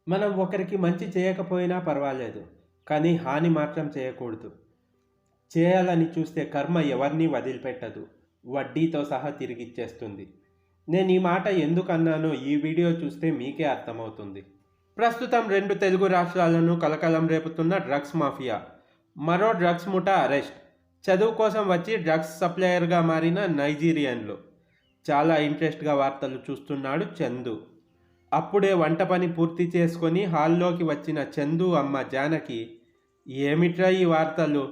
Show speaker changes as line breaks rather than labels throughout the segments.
మనం ఒకరికి మంచి చేయకపోయినా పర్వాలేదు, కానీ హాని మాత్రం చేయకూడదు. చేయాలని చూస్తే కర్మ ఎవరినీ వదిలిపెట్టదు, వడ్డీతో సహా తిరిగిచ్చేస్తుంది. నేను ఈ మాట ఎందుకు అన్నానో ఈ వీడియో చూస్తే మీకే అర్థమవుతుంది. ప్రస్తుతం 2 తెలుగు రాష్ట్రాలను కలకలం రేపుతున్న డ్రగ్స్ మాఫియా. మరో డ్రగ్స్ ముఠా అరెస్ట్. చదువు కోసం వచ్చి డ్రగ్స్ సప్లయర్గా మారిన నైజీరియన్లు. చాలా ఇంట్రెస్ట్గా వార్తలు చూస్తున్నాడు చందు. అప్పుడే వంట పని పూర్తి చేసుకొని హాల్లోకి వచ్చిన చందు అమ్మ జానకి, ఏమిట్రా ఈ వార్తలు,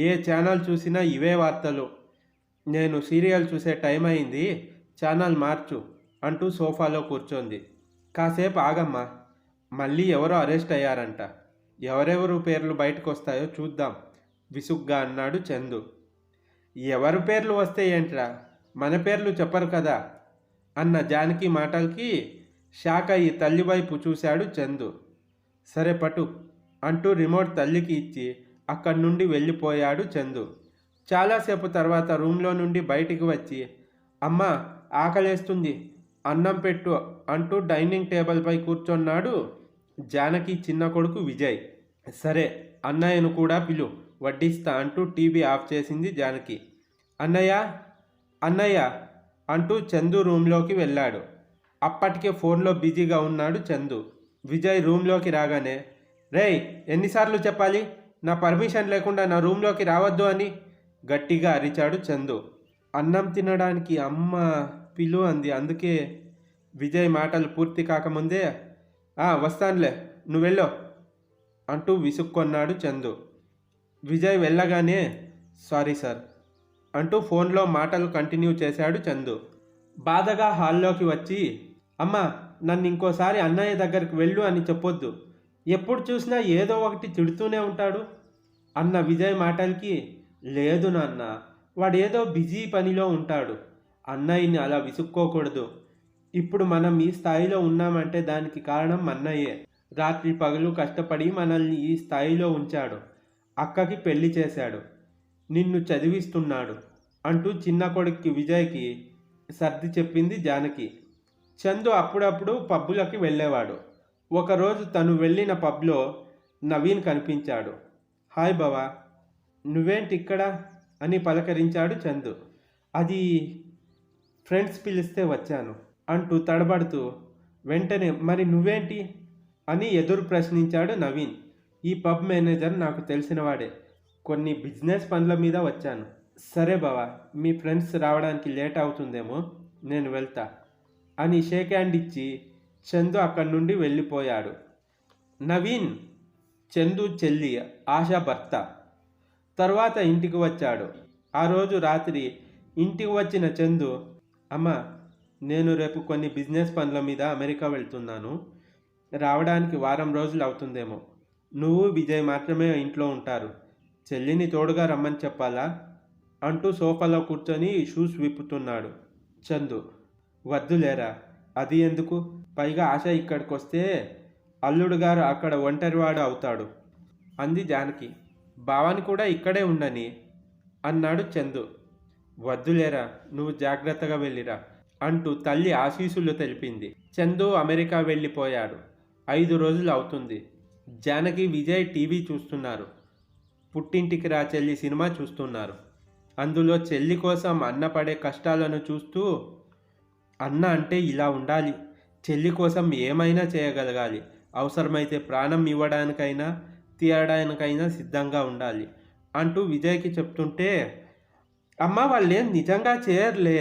ఏ ఛానల్ చూసినా ఇవే వార్తలు, నేను సీరియల్ చూసే టైం అయింది, ఛానల్ మార్చు అంటూ సోఫాలో కూర్చోంది. కాసేపు ఆగమ్మా, మళ్ళీ ఎవరో అరెస్ట్ అయ్యారంట, ఎవరెవరు పేర్లు బయటకు వస్తాయో చూద్దాం విసుగ్గా అన్నాడు చందు. ఎవరి పేర్లు వస్తే ఏంట్రా, మన పేర్లు చెప్పరు కదా అన్న జానకి మాటలకి షాక్ అయ్యి తల్లి వైపు చూశాడు చందు. సరే పటు అంటూ రిమోట్ తల్లికి ఇచ్చి అక్కడి నుండి వెళ్ళిపోయాడు చందు. చాలాసేపు తర్వాత రూమ్లో నుండి బయటికి వచ్చి, అమ్మా ఆకలేస్తుంది, అన్నం పెట్టు అంటూ డైనింగ్ టేబుల్పై కూర్చున్నాడు జానకి చిన్న కొడుకు విజయ్. సరే అన్నయ్యను కూడా పిలు, వడ్డిస్తా అంటూ టీవీ ఆఫ్ చేసింది జానకి. అన్నయ్య అన్నయ్య అంటూ చందు రూమ్లోకి వెళ్ళాడు. అప్పటికే ఫోన్లో బిజీగా ఉన్నాడు చందు. విజయ్ రూమ్లోకి రాగానే, రేయ్ ఎన్నిసార్లు చెప్పాలి, నా పర్మిషన్ లేకుండా నా రూమ్లోకి రావద్దు అని గట్టిగా అరిచాడు చందు. అన్నం తినడానికి అమ్మ పిలు అంది, అందుకే. విజయ్ మాటలు పూర్తి కాకముందే, వస్తానులే నువ్వెళ్ళో అంటూ విసుక్కొన్నాడు చందు. విజయ్ వెళ్ళగానే, సారీ సార్ అంటూ ఫోన్లో మాటలు కంటిన్యూ చేశాడు చందు. బాధగా హాల్లోకి వచ్చి, అమ్మా నన్ను ఇంకోసారి అన్నయ్య దగ్గరికి వెళ్ళు అని చెప్పొద్దు, ఎప్పుడు చూసినా ఏదో ఒకటి తిడుతూనే ఉంటాడు అన్న విజయ్ మాటలకి, లేదు నాన్న, వాడేదో బిజీ పనిలో ఉంటాడు, అన్నయ్యని అలా విసుక్కోకూడదు, ఇప్పుడు మనం ఈ స్థాయిలో ఉన్నామంటే దానికి కారణం అన్నయ్యే, రాత్రి పగలు కష్టపడి మనల్ని ఈ స్థాయిలో ఉంచాడు, అక్కకి పెళ్లి చేశాడు, నిన్ను చదివిస్తున్నాడు అంటూ చిన్న కొడుక్కి విజయ్కి సర్ది చెప్పింది జానకి. చందు అప్పుడప్పుడు పబ్బులకి వెళ్ళేవాడు. ఒకరోజు తను వెళ్ళిన పబ్లో నవీన్ కనిపించాడు. హాయ్ బావా, నువ్వేంటి ఇక్కడ అని పలకరించాడు చందు. అది ఫ్రెండ్స్ పిలిస్తే వచ్చాను అంటూ తడబడుతూ, వెంటనే మరి నువ్వేంటి అని ఎదురు ప్రశ్నించాడు నవీన్. ఈ పబ్ మేనేజర్ నాకు తెలిసినవాడే, కొన్ని బిజినెస్ పనుల మీద వచ్చాను. సరే బావా, మీ ఫ్రెండ్స్ రావడానికి లేట్ అవుతుందేమో, నేను వెళ్తా అని షేక్ హ్యాండ్ ఇచ్చి చందు అక్కడి నుండి వెళ్ళిపోయాడు. నవీన్ చందు చెల్లి ఆశ భర్త. తర్వాత ఇంటికి వచ్చాడు. ఆ రోజు రాత్రి ఇంటికి వచ్చిన చందు, అమ్మ నేను రేపు కొన్ని బిజినెస్ పనుల మీద అమెరికా వెళ్తున్నాను, రావడానికి వారం రోజులు అవుతుందేమో, నువ్వు విజయ్ మాత్రమే ఇంట్లో ఉంటారు, చెల్లిని తోడుగా రమ్మని చెప్పాలా అంటూ సోఫాలో కూర్చొని షూస్ విప్పుతున్నాడు చందు. వద్దులేరా, అది ఎందుకు, పైగా ఆశ ఇక్కడికి వస్తే అల్లుడు గారు అక్కడ ఒంటరివాడు అవుతాడు అంది జానకి. భావాని కూడా ఇక్కడే ఉండని అన్నాడు చందు. వద్దులేరా, నువ్వు జాగ్రత్తగా వెళ్ళిరా అంటూ తల్లి ఆశీస్సులు తెలిపింది. చందు అమెరికా వెళ్ళిపోయాడు. 5 రోజులు అవుతుంది. జానకి విజయ్ టీవీ చూస్తున్నారు. పుట్టింటికి రా చెల్లి సినిమా చూస్తున్నారు. అందులో చెల్లి కోసం అన్న పడే కష్టాలను చూస్తూ, అన్న అంటే ఇలా ఉండాలి, చెల్లి కోసం ఏమైనా చేయగలగాలి, అవసరమైతే ప్రాణం ఇవ్వడానికైనా తీయడానికైనా సిద్ధంగా ఉండాలి అంటూ విజయ్కి చెప్తుంటే, అమ్మ వాళ్ళేం నిజంగా చేయర్లే,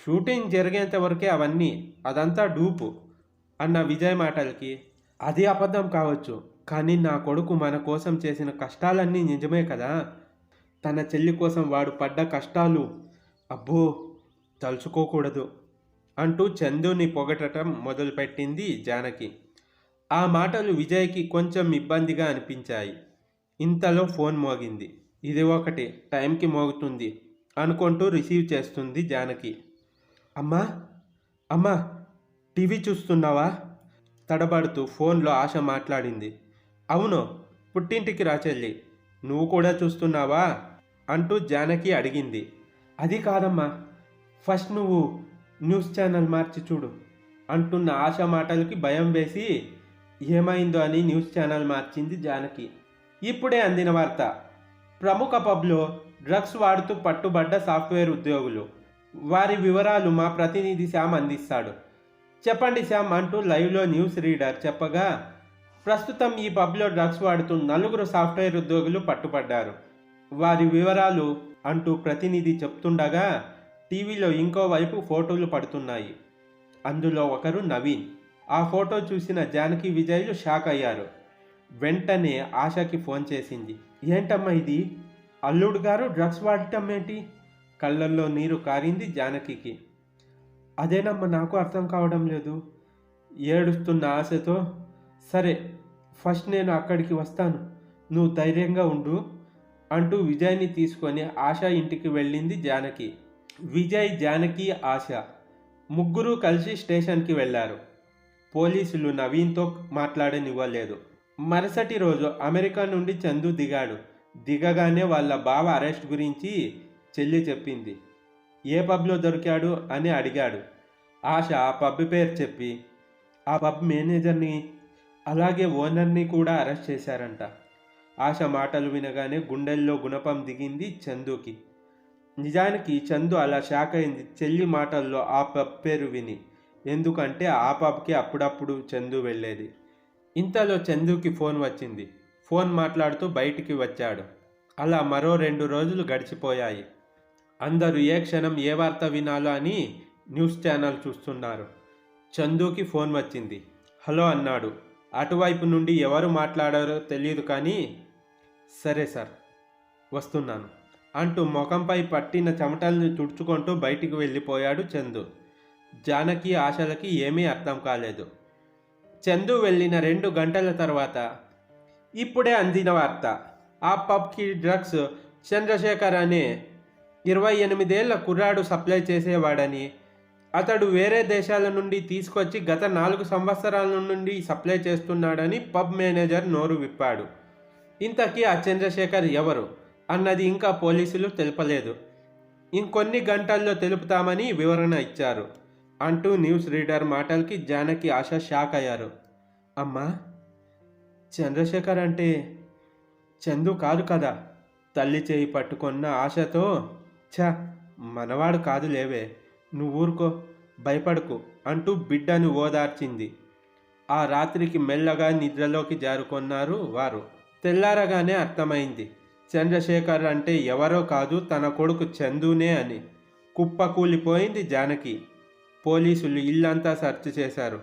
షూటింగ్ జరిగేంత వరకే అవన్నీ, అదంతా డూపు అన్న విజయ్ మాటలకి, అది అబద్ధం కావచ్చు, కానీ నా కొడుకు మన కోసం చేసిన కష్టాలన్నీ నిజమే కదా, తన చెల్లి కోసం వాడు పడ్డ కష్టాలు అబ్బో తలుచుకోకూడదు అంటూ చందుని పొగటం మొదలుపెట్టింది జానకి. ఆ మాటలు విజయ్కి కొంచెం ఇబ్బందిగా అనిపించాయి. ఇంతలో ఫోన్ మోగింది. ఇది ఒకటి టైంకి మోగుతుంది అనుకుంటూ రిసీవ్ చేస్తుంది జానకి. అమ్మా అమ్మా టీవీ చూస్తున్నావా తడబడుతూ ఫోన్లో ఆశ మాట్లాడింది. అవును, పుట్టింటికి రా చెల్లి, నువ్వు కూడా చూస్తున్నావా అంటూ జానకి అడిగింది. అది కాదమ్మా, ఫస్ట్ నువ్వు న్యూస్ ఛానల్ మార్చి చూడు అంటున్న ఆశ మాటలకి భయం వేసి ఏమైందో అని న్యూస్ ఛానల్ మార్చింది జానకి. ఇప్పుడే అందిన వార్త. ప్రముఖ పబ్లో డ్రగ్స్ వాడుతూ పట్టుబడ్డ సాఫ్ట్వేర్ ఉద్యోగులు. వారి వివరాలు మా ప్రతినిధి శ్యామ్ అందిస్తాడు. చెప్పండి శ్యామ్ అంటూ లైవ్లో న్యూస్ రీడర్ చెప్పగా, ప్రస్తుతం ఈ పబ్లో డ్రగ్స్ వాడుతూ 4 సాఫ్ట్వేర్ ఉద్యోగులు పట్టుబడ్డారు. వారి వివరాలు అంటూ ప్రతినిధి చెప్తుండగా టీవీలో ఇంకోవైపు ఫోటోలు పడుతున్నాయి. అందులో ఒకరు నవీన్. ఆ ఫోటో చూసిన జానకి విజయ్లు షాక్ అయ్యారు. వెంటనే ఆశకి ఫోన్ చేసింది. ఏంటమ్మా ఇది? అల్లుడు గారు డ్రగ్స్ వాడటం ఏంటి? కళ్ళల్లో నీరు కారింది జానకి. అదేనమ్మా నాకు అర్థం కావడం లేదు. ఏడుస్తున్న ఆశతో, సరే ఫస్ట్ నేను అక్కడికి వస్తాను, నువ్వు ధైర్యంగా ఉండు అంటూ విజయ్ని తీసుకొని ఆశ ఇంటికి వెళ్ళింది జానకి. విజయ్, జానకి, ఆశ ముగ్గురు కలిసి స్టేషన్కి వెళ్ళారు. పోలీసులు నవీన్తో మాట్లాడనివ్వలేదు. మరుసటి రోజు అమెరికా నుండి చందు దిగాడు. దిగగానే వాళ్ళ బావ అరెస్ట్ గురించి చెల్లి చెప్పింది. ఏ పబ్లో దొరికాడు అని అడిగాడు. ఆశ ఆ పబ్ పేరు చెప్పి, ఆ పబ్ మేనేజర్ని అలాగే ఓనర్ని కూడా అరెస్ట్ చేశారంట. ఆశ మాటలు వినగానే గుండెల్లో గుణపం దిగింది చందుకి. నిజానికి చందు అలా షాక్ అయింది చెల్లి మాటల్లో ఆ పబ్ పేరు విని. ఎందుకంటే ఆ పబ్కి అప్పుడప్పుడు చందు వెళ్ళేది. ఇంతలో చందుకి ఫోన్ వచ్చింది. ఫోన్ మాట్లాడుతూ బయటికి వచ్చాడు. అలా మరో 2 రోజులు గడిచిపోయాయి. అందరూ ఏ క్షణం ఏ వార్త వినాలో అని న్యూస్ ఛానల్ చూస్తున్నారు. చందుకి ఫోన్ వచ్చింది. హలో అన్నాడు. అటువైపు నుండి ఎవరు మాట్లాడారో తెలియదు కానీ, సరే సార్ వస్తున్నాను అంటూ ముఖంపై పట్టిన చెమటల్ని తుడుచుకుంటూ బయటికి వెళ్ళిపోయాడు చందు. జానకి, ఆశలకి ఏమీ అర్థం కాలేదు. చందు వెళ్ళిన 2 గంటల తర్వాత ఇప్పుడే అందిన వార్త. ఆ పబ్కి డ్రగ్స్ చంద్రశేఖర్ అనే 28 ఏళ్ల కుర్రాడు సప్లై చేసేవాడని, అతడు వేరే దేశాల నుండి తీసుకొచ్చి గత 4 సంవత్సరాల నుండి సప్లై చేస్తున్నాడని పబ్ మేనేజర్ నోరు విప్పాడు. ఇంతకీ ఆ చంద్రశేఖర్ ఎవరు అన్నది ఇంకా పోలీసులు తెలుపలేదు. ఇంకొన్ని గంటల్లో తెలుపుతామని వివరణ ఇచ్చారు అంటూ న్యూస్ రీడర్ మాటలకి జానకి, ఆశ షాక్ అయ్యారు. అమ్మా, చంద్రశేఖర్ అంటే చందు కాదు కదా? తల్లి చేయి పట్టుకున్న ఆశతో, ఛ మనవాడు కాదు లేవే, నువ్వు ఊరుకో, భయపడకు అంటూ బిడ్డను ఓదార్చింది. ఆ రాత్రికి మెల్లగా నిద్రలోకి జారుకున్నారు వారు. తెల్లారగానే అర్థమైంది చంద్రశేఖర్ అంటే ఎవరో కాదు, తన కొడుకు చందునే అని. కుప్పకూలిపోయింది జానకి. పోలీసులు ఇల్లంతా సెర్చ్ చేశారు.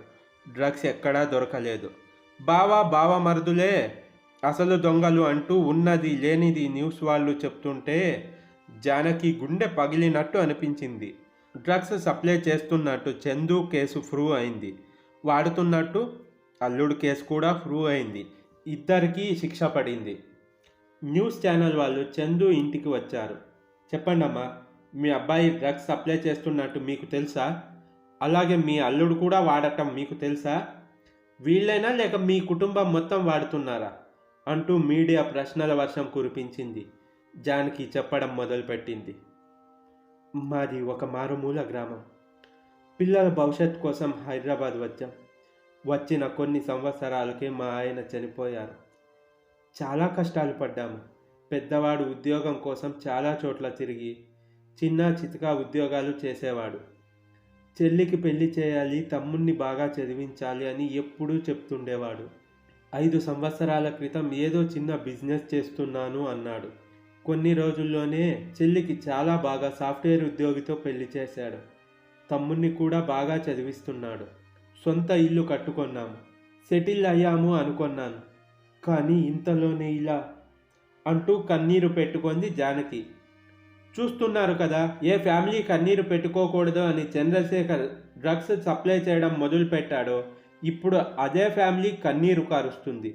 డ్రగ్స్ ఎక్కడా దొరకలేదు. బావ మరుదులే అసలు దొంగలు అంటూ ఉన్నది లేనిది న్యూస్ వాళ్ళు చెప్తుంటే జానకి గుండె పగిలినట్టు అనిపించింది. డ్రగ్స్ సప్లై చేస్తున్నట్టు చందు కేసు ప్రూవ్ అయింది. వాడుతున్నట్టు అల్లుడు కేసు కూడా ప్రూవ్ అయింది. ఇద్దరికీ శిక్ష పడింది. న్యూస్ ఛానల్ వాళ్ళు చందు ఇంటికి వచ్చారు. చెప్పండి అమ్మా, మీ అబ్బాయి డ్రగ్స్ సప్లై చేస్తున్నట్టు మీకు తెలుసా? అలాగే మీ అల్లుడు కూడా వాడటం మీకు తెలుసా? వీళ్ళైనా లేక మీ కుటుంబం మొత్తం వాడుతున్నారా అంటూ మీడియా ప్రశ్నల వర్షం కురిపించింది. జానకి చెప్పడం మొదలుపెట్టింది. మాది ఒక మారుమూల గ్రామం. పిల్లల భవిష్యత్ కోసం హైదరాబాద్ వచ్చాం. వచ్చిన కొన్ని సంవత్సరాలకే మా ఆయన చనిపోయారు. చాలా కష్టాలు పడ్డాము. పెద్దవాడు ఉద్యోగం కోసం చాలా చోట్ల తిరిగి చిన్న చితకా ఉద్యోగాలు చేసేవాడు. చెల్లికి పెళ్లి చేయాలి, తమ్ముణ్ణి బాగా చదివించాలి అని ఎప్పుడూ చెప్తుండేవాడు. 5 సంవత్సరాల క్రితం ఏదో చిన్న బిజినెస్ చేస్తున్నాను అన్నాడు. కొన్ని రోజుల్లోనే చెల్లికి చాలా బాగా సాఫ్ట్వేర్ ఉద్యోగితో పెళ్లి చేశాడు. తమ్ముణ్ణి కూడా బాగా చదివిస్తున్నాడు. సొంత ఇల్లు కట్టుకున్నాము, సెటిల్ అయ్యాము అనుకున్నాను. కానీ ఇంతలోనే ఇలా అంటూ కన్నీరు పెట్టుకుంది జానకి. చూస్తున్నారు కదా, ఏ ఫ్యామిలీ కన్నీరు పెట్టుకోకూడదు అని చంద్రశేఖర్ డ్రగ్స్ సప్లై చేయడం మొదలుపెట్టాడో ఇప్పుడు అదే ఫ్యామిలీ కన్నీరు కారుస్తుంది.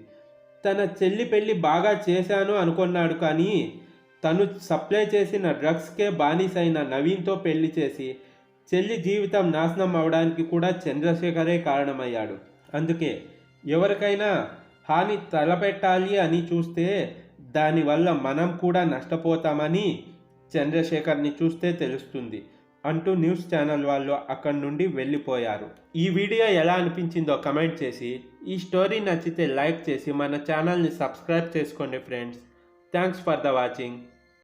తన చెల్లి పెళ్ళి బాగా చేశాను అనుకున్నాడు, కానీ తను సప్లై చేసిన డ్రగ్స్కే బానిసైన నవీన్తో పెళ్లి చేసి చెల్లి జీవితం నాశనం అవడానికి కూడా చంద్రశేఖరే కారణమయ్యాడు. అందుకే ఎవరికైనా హాని తలపెట్టాలి అని చూస్తే దానివల్ల మనం కూడా నష్టపోతామని చంద్రశేఖర్ని చూస్తే తెలుస్తుంది అంటూ న్యూస్ ఛానల్ వాళ్ళు అక్కడి నుండి వెళ్ళిపోయారు. ఈ వీడియో ఎలా అనిపించిందో కమెంట్ చేసి ఈ స్టోరీ నచ్చితే లైక్ చేసి మన ఛానల్ని సబ్స్క్రైబ్ చేసుకోండి friends. Thanks for the watching.